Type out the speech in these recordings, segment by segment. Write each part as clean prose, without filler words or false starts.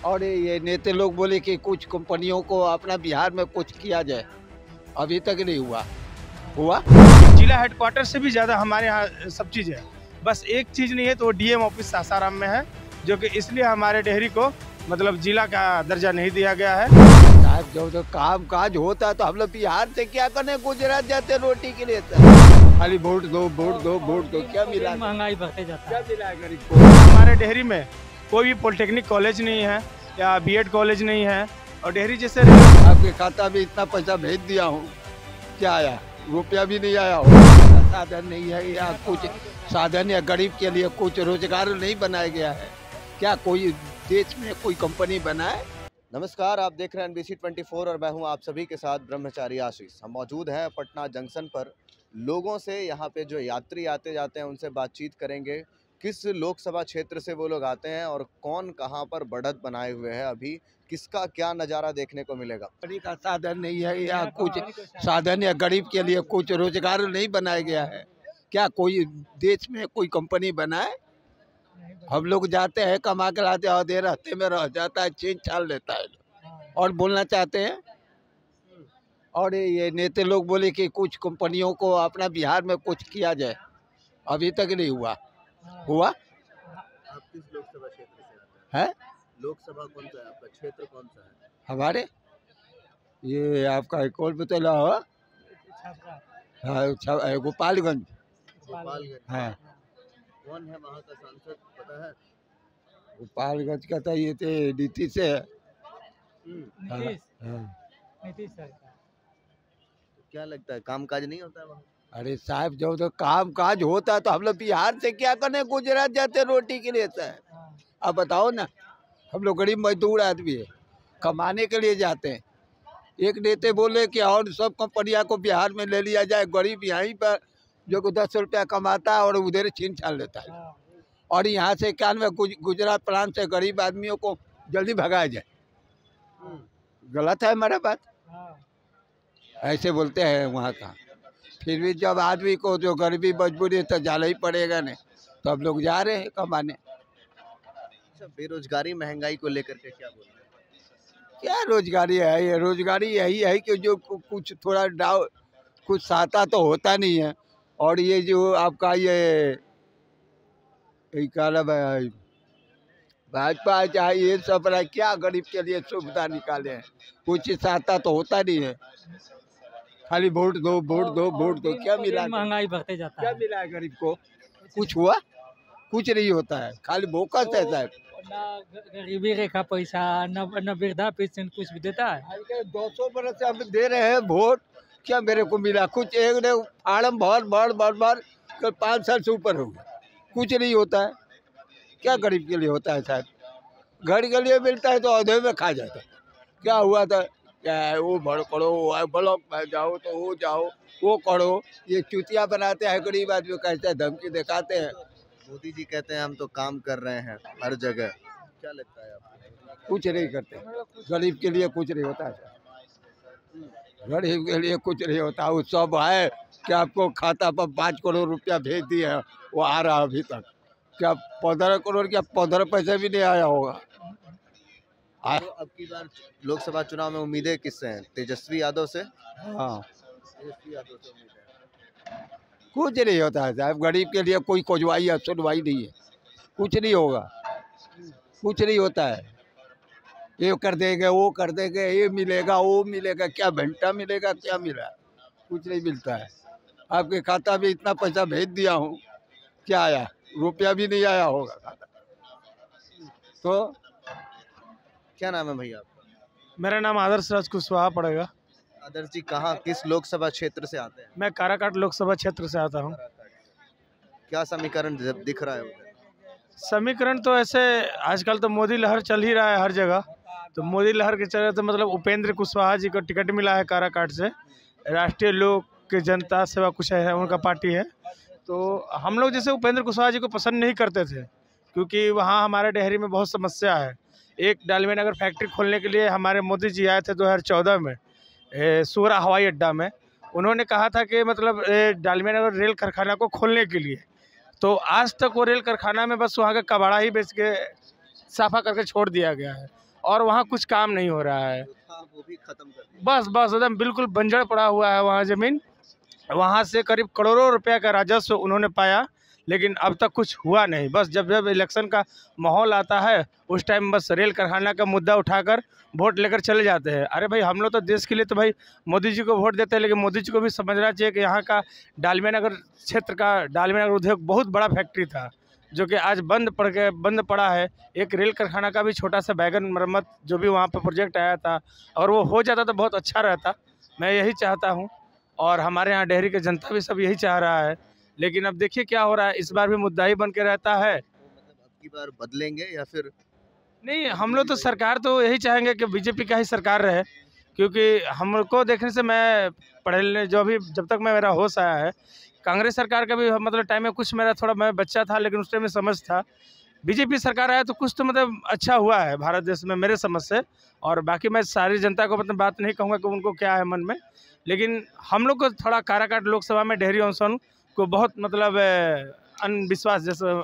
और ये नेता लोग बोले कि कुछ कंपनियों को अपना बिहार में कुछ किया जाए, अभी तक नहीं हुआ। जिला हेडक्वार्टर से भी ज़्यादा हमारे यहाँ सब चीज़ है। बस एक चीज़ नहीं है तो वो डीएम ऑफिस सासाराम में है, जो कि इसलिए हमारे डेहरी को मतलब जिला का दर्जा नहीं दिया गया है। साहब जो काम काज होता है तो हम लोग बिहार से क्या करने, गुजरात जाते रोटी के लिए। खाली वोट दो वोट दो वोट दो, क्या मिला? महंगाई बढ़ते जाता क्या है। मिला है गरीब को? हमारे डेहरी में कोई भी पॉलिटेक्निक कॉलेज नहीं है या बीएड कॉलेज नहीं है। और डेहरी जैसे आपके खाता में इतना पैसा भेज दिया हूँ, क्या आया? रुपया भी नहीं आया हो। साधन नहीं है या कुछ साधन या गरीब के लिए कुछ रोजगार नहीं बनाया गया है क्या? कोई देश में कोई कंपनी बनाए? नमस्कार, आप देख रहे हैं NBC 24 और मैं हूं आप सभी के साथ ब्रह्मचारी आशीष। हम मौजूद हैं पटना जंक्शन पर। लोगों से यहाँ पे जो यात्री आते जाते हैं उनसे बातचीत करेंगे, किस लोकसभा क्षेत्र से वो लोग आते हैं और कौन कहाँ पर बढ़त बनाए हुए हैं, अभी किसका क्या नज़ारा देखने को मिलेगा। कंपनी का साधन नहीं है या कुछ साधन या गरीब के लिए कुछ रोजगार नहीं बनाया गया है क्या? कोई देश में कोई कंपनी बनाए? हम लोग जाते हैं, कमा कर आते हैं, आधे रास्ते में रह जाता है, चीन छाल लेता है और बोलना चाहते हैं। और ये नेता लोग बोले कि कुछ कंपनियों को अपना बिहार में कुछ किया जाए, अभी तक नहीं हुआ। आप किस लोकसभा क्षेत्र से आते हैं? है लोकसभा कौन सा है आपका, क्षेत्र कौन सा है? हमारे ये आपका कौन बतला हो? हाँ, गोपालगंज। गोपालगंज। हाँ, कौन है वहाँ का सांसद पता है? गोपालगंज का तो ये थे नीतीश से है। हाँ, नीतीश हाँ। नीतीश सरकार। तो क्या लगता है काम काज नहीं होता है वहाँ? अरे साहब जब तो काम काज होता है तो हम लोग बिहार से क्या करने, गुजरात जाते रोटी के लिए है। अब बताओ ना, हम लोग गरीब मजदूर आदमी है, कमाने के लिए जाते हैं। एक नेता बोले कि और सब कंपनियां को बिहार में ले लिया जाए, गरीब यहीं पर जो 10 रुपया कमाता है और उधर छीन छान लेता है। और यहाँ से क्या में गुजरात प्रांत से गरीब आदमियों को जल्दी भगाया जाए। गलत है हमारा बात, ऐसे बोलते हैं वहाँ का। फिर भी जब आदमी को जो गरीबी मजबूरी है तो जाना ही पड़ेगा नहीं, तो हम लोग जा रहे हैं कमाने। अच्छा, बेरोजगारी महंगाई को लेकर के क्या बोल रहे हैं? क्या रोजगारी है? ये रोजगारी यही है कि जो कुछ थोड़ा डाउ कुछ साता तो होता नहीं है। और ये जो आपका ये काला भाजपा चाहे ये सब रहा, क्या गरीब के लिए सुविधा निकाले हैं? कुछ साता तो होता नहीं है, खाली वोट दो वोट दो वोट दो, क्या मिला? महंगाई बढ़ते जाता क्या है। मिला है गरीब को? कुछ हुआ? कुछ नहीं होता है, खाली बोकस है साहब। ना गरीबी रेखा पैसा, न वृद्धा पेंशन कुछ भी देता है। आजकल 200 बरस से हम दे रहे हैं वोट, क्या मेरे को मिला? कुछ एक ने फार्म भर 5 साल से ऊपर हो गया, कुछ नहीं होता है। क्या गरीब के लिए होता है साहब? घर के लिए मिलता है तो औधे में खा जाता है। क्या हुआ था? क्या है वो भड़ करो, ब्लॉक में जाओ तो वो जाओ, वो करो, ये चुतिया बनाते हैं गरीब आदमी को, ऐसे धमकी दिखाते हैं। मोदी जी कहते हैं हम तो काम कर रहे हैं हर जगह, क्या लगता है आपको? कुछ नहीं करते, गरीब के लिए कुछ नहीं होता है। गरीब के लिए कुछ नहीं होता। वो सब है कि आपको खाता पर 5 करोड़ रुपया भेज दिए हैं, वो आ रहा अभी तक। क्या 15 करोड़ क्या 15 पैसे भी नहीं आया होगा। तो अब की बार लोकसभा चुनाव में उम्मीदें किससे हैं? तेजस्वी यादव से? हाँ, तेजस्वी यादव से उम्मीद है। कुछ नहीं होता है साहब, गरीब के लिए कोई कोजवाई या सुनवाई नहीं है, कुछ नहीं होगा, कुछ नहीं होता है। ये कर देंगे वो कर देंगे, ये मिलेगा वो मिलेगा, क्या घंटा मिलेगा, क्या मिला? कुछ नहीं मिलता है। आपके खाता में इतना पैसा भेज दिया हूँ, क्या आया? रुपया भी नहीं आया होगा खाता। तो क्या नाम है भैया आपका? मेरा नाम आदर्श राज कुशवाहा पड़ेगा। आदर्श जी कहाँ किस लोकसभा क्षेत्र से आते हैं? मैं काराकाट लोकसभा क्षेत्र से आता हूँ। क्या समीकरण दिख रहा है उधर? समीकरण तो ऐसे आजकल तो मोदी लहर चल ही रहा है हर जगह, तो मोदी लहर के चलते तो मतलब उपेंद्र कुशवाहा जी को टिकट मिला है काराकाट से। राष्ट्रीय लोक के जनता सेवा कुछ है उनका पार्टी है। तो हम लोग जैसे उपेंद्र कुशवाहा जी को पसंद नहीं करते थे, क्योंकि वहाँ हमारे डेहरी में बहुत समस्या है। एक डालमिया नगर फैक्ट्री खोलने के लिए हमारे मोदी जी आए थे 2014 में सूरा हवाई अड्डा में। उन्होंने कहा था कि मतलब डालमिया नगर रेल कारखाना को खोलने के लिए, तो आज तक वो रेल कारखाना में बस वहाँ का कबाड़ा ही बेच के साफा करके छोड़ दिया गया है। और वहाँ कुछ काम नहीं हो रहा है। जो था वो भी खत्म कर दिया। बस बस एकदम बिल्कुल बंजर पड़ा हुआ है वहाँ ज़मीन। वहाँ से करीब करोड़ों रुपया का राजस्व उन्होंने पाया, लेकिन अब तक कुछ हुआ नहीं। बस जब जब इलेक्शन का माहौल आता है उस टाइम बस रेल कारखाना का मुद्दा उठाकर वोट लेकर चले जाते हैं। अरे भाई, हम लोग तो देश के लिए तो भाई मोदी जी को वोट देते हैं, लेकिन मोदी जी को भी समझना चाहिए कि यहाँ का डालमिया नगर क्षेत्र का डालमिया नगर उद्योग बहुत बड़ा फैक्ट्री था, जो कि आज बंद पड़ा है। एक रेल कारखाना का भी छोटा सा बैगन मरम्मत जो भी वहाँ पर प्रोजेक्ट आया था, और वो हो जाता तो बहुत अच्छा रहता। मैं यही चाहता हूँ, और हमारे यहाँ डेहरी की जनता भी सब यही चाह रहा है। लेकिन अब देखिए क्या हो रहा है, इस बार भी मुद्दा ही बन के रहता है। तो मतलब अब की बार बदलेंगे या फिर नहीं, हम लोग तो सरकार तो यही चाहेंगे कि बीजेपी का ही सरकार रहे, क्योंकि हमको देखने से मैं पढ़े जो भी जब तक मेरा होश आया है, कांग्रेस सरकार का भी मतलब टाइम में कुछ मेरा थोड़ा मैं बच्चा था, लेकिन उस टाइम में समझ था। बीजेपी सरकार आया तो कुछ तो मतलब अच्छा हुआ है भारत देश में मेरे समझ से। और बाकी मैं सारी जनता को मतलब बात नहीं कहूँगा कि उनको क्या है मन में, लेकिन हम लोग को थोड़ा काराकाट लोकसभा में डेहरी ऑनसन को बहुत मतलब अंधविश्वास जैसे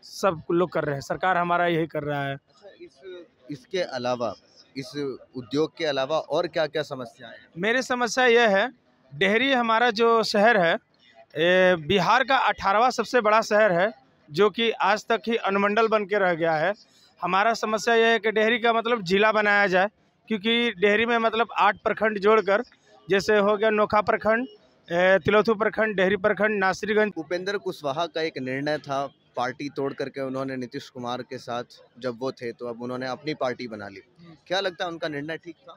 सब लोग कर रहे हैं। सरकार हमारा यही कर रहा है। अच्छा, इसके अलावा, इस उद्योग के अलावा और क्या क्या समस्याएं हैं? मेरी समस्या यह है, डेहरी हमारा जो शहर है बिहार का 18वां सबसे बड़ा शहर है, जो कि आज तक ही अनुमंडल बन के रह गया है। हमारा समस्या यह है कि डेहरी का मतलब जिला बनाया जाए, क्योंकि डेहरी में मतलब 8 प्रखंड जोड़कर, जैसे हो गया नोखा प्रखंड, तिलौथू प्रखंड, डेहरी प्रखंड, नासरीगंज। उपेंद्र कुशवाहा का एक निर्णय था, पार्टी तोड़ करके उन्होंने नीतीश कुमार के साथ जब वो थे, तो अब उन्होंने अपनी पार्टी बना ली। क्या लगता है उनका निर्णय ठीक था?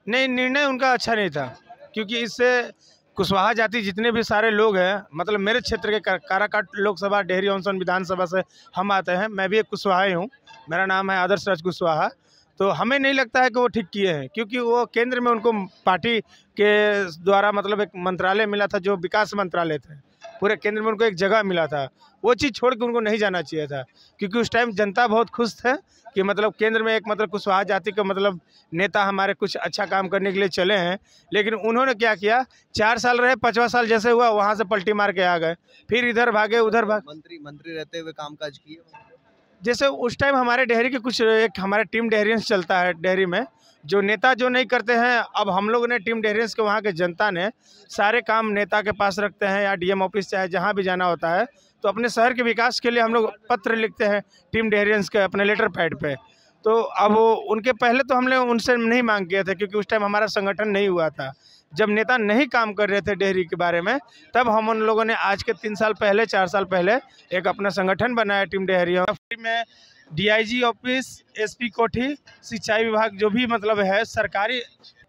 नहीं, निर्णय उनका अच्छा नहीं था, क्योंकि इससे कुशवाहा जाति जितने भी सारे लोग हैं, मतलब मेरे क्षेत्र के काराकाट लोकसभा डेहरी ऑनसन विधानसभा से हम आते हैं। मैं भी एक कुशवाहा ही हूँ, मेरा नाम है आदर्श राज कुशवाहा। तो हमें नहीं लगता है कि वो ठीक किए हैं, क्योंकि वो केंद्र में उनको पार्टी के द्वारा मतलब एक मंत्रालय मिला था, जो विकास मंत्रालय थे। पूरे केंद्र में उनको एक जगह मिला था, वो चीज़ छोड़ के उनको नहीं जाना चाहिए था, क्योंकि उस टाइम जनता बहुत खुश थे कि मतलब केंद्र में एक मतलब कुशवाहा जाति के मतलब नेता हमारे कुछ अच्छा काम करने के लिए चले हैं। लेकिन उन्होंने क्या किया, 4 साल रहे, 5वां साल जैसे हुआ वहाँ से पलटी मार के आ गए, फिर इधर भागे उधर भागे। मंत्री रहते हुए कामकाज किए? जैसे उस टाइम हमारे डेहरी के कुछ एक हमारा टीम डेहरियंस चलता है डेहरी में, जो नेता जो नहीं करते हैं, अब हम लोगों ने टीम डेहरियंस के वहाँ के जनता ने सारे काम नेता के पास रखते हैं, या डीएम ऑफिस चाहे जहाँ भी जाना होता है, तो अपने शहर के विकास के लिए हम लोग पत्र लिखते हैं टीम डेहरियंस के अपने लेटर पैड पे। तो अब उनके पहले तो हमने उनसे नहीं मांग किए थे, क्योंकि उस टाइम हमारा संगठन नहीं हुआ था। जब नेता नहीं काम कर रहे थे डेहरी के बारे में, तब हम उन लोगों ने आज के 3 साल पहले 4 साल पहले एक अपना संगठन बनाया टीम डेहरी में। डीआईजी ऑफिस, एसपी कोठी, सिंचाई विभाग जो भी मतलब है सरकारी,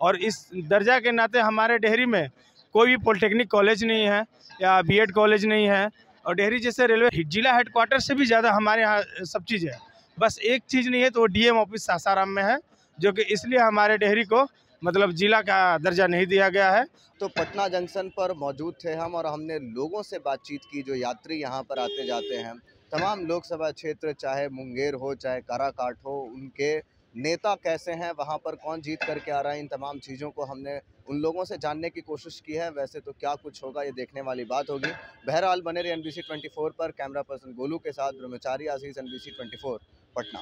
और इस दर्जा के नाते हमारे डेहरी में कोई भी पॉलिटेक्निक कॉलेज नहीं है या बीएड कॉलेज नहीं है। और डेहरी जैसे रेलवे जिला हेडक्वार्टर से भी ज़्यादा हमारे यहाँ सब चीज़ है। बस एक चीज़ नहीं है, तो वो डीएम ऑफिस सासाराम में है, जो कि इसलिए हमारे डेहरी को मतलब जिला का दर्जा नहीं दिया गया है। तो पटना जंक्शन पर मौजूद थे हम, और हमने लोगों से बातचीत की जो यात्री यहाँ पर आते जाते हैं। तमाम लोकसभा क्षेत्र, चाहे मुंगेर हो चाहे काराकाट हो, उनके नेता कैसे हैं, वहाँ पर कौन जीत करके आ रहा है, इन तमाम चीज़ों को हमने उन लोगों से जानने की कोशिश की है। वैसे तो क्या कुछ होगा ये देखने वाली बात होगी। बहरहाल बने रहे NBC 24 पर। कैमरा पर्सन गोलू के साथ ब्रह्मचारी आशीष, NBC 24 पटना।